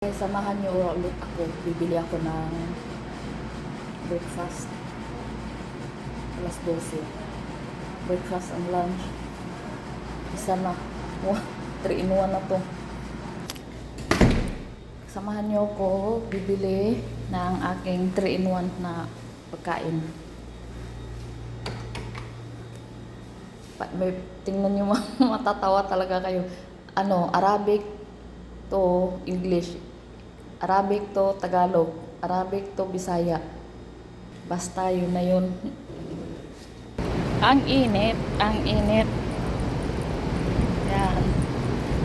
Samahan niyo ulit ako. Bibili ako ng breakfast. Alas 12. Breakfast and lunch. Isa na. 3 in 1 na to. Samahan niyo ako bibili ng aking 3 in 1 na pagkain. May tingnan niyo matatawa talaga kayo. Arabic to English. Arabic to Tagalog, Arabic to Bisaya. Basta yun na yun. Ang init, ang init. Yan.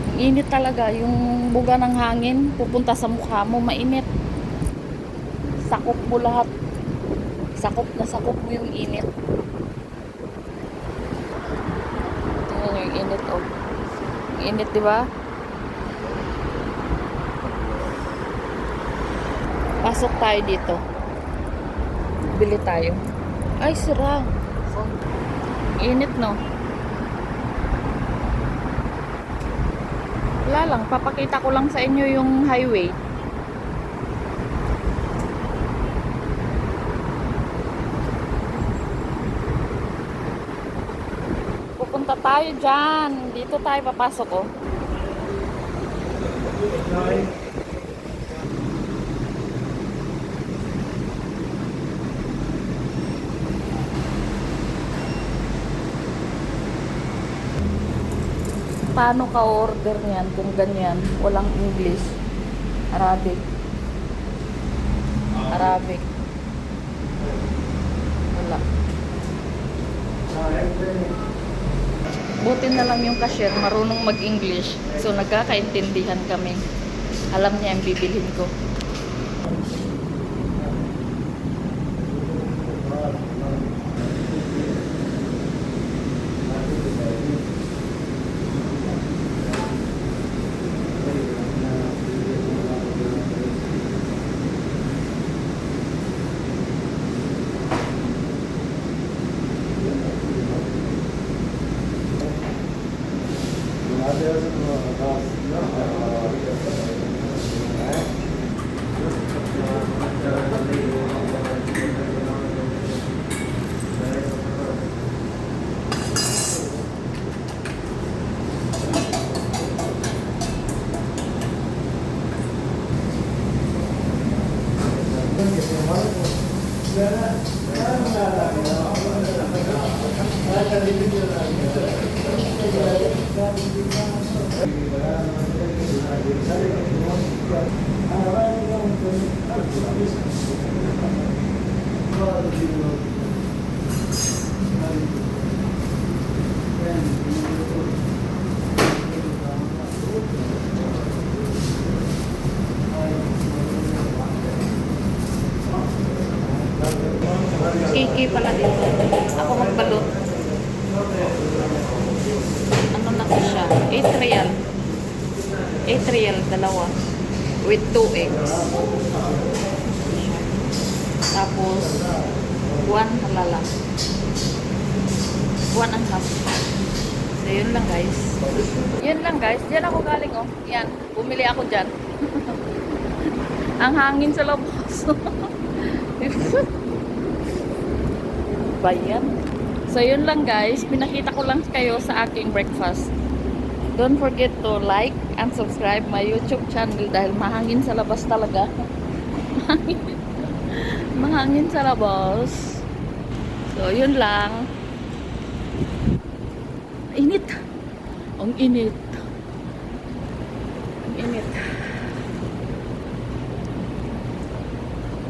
Ang init talaga. Yung buga ng hangin, pupunta sa mukha mo, mainit. Sakop mo lahat. Sakop na sakop mo yung init. Tingnan nyo yung init, oh. Ang init, diba? Pasok tayo dito. Bili tayo. Ay, sira. Init, no? Wala lang. Papakita ko lang sa inyo yung highway. Pupunta tayo dyan. Dito tayo papasok, oh. Paano ka order niyan kung ganyan? Walang English. Arabic. Arabic. Wala. Buti na lang yung cashier marunong mag-English. So nagkakaintindihan kami. Alam niya ang bibilhin ko. Kiki pala dito. Ako magbalot. Ano na ko siya? 8 real. 8 real, dalawa. With 2 eggs. Tapos, 1 halala. 1 and half. So, yun lang guys. Yun lang guys. Diyan ako galing, oh. Yan. Bumili ako dyan. Ang hangin sa labas. Bayan. So, yun lang guys. Pinakita ko lang kayo sa aking breakfast. Don't forget to like and subscribe my YouTube channel dahil mahangin sa labas talaga. Mahangin sa labas. So, yun lang. Init. Ang init. Ang init.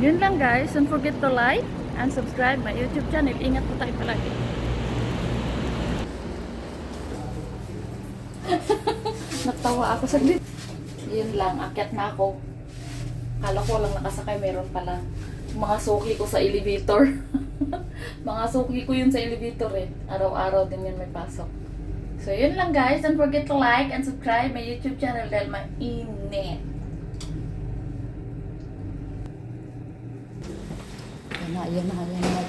Yun lang guys. Don't forget to like and subscribe my YouTube channel. Ingat po tayo palagi. Natawa ako saglit. Yun lang, akyat na ako. Kala ko lang nakasakay, meron pala. Mga suki ko sa elevator. Mga suki ko yun sa elevator eh. Araw-araw din yun may pasok. So yun lang guys, don't forget to like and subscribe my YouTube channel dahil mainit. Yan na, yan na, yan na.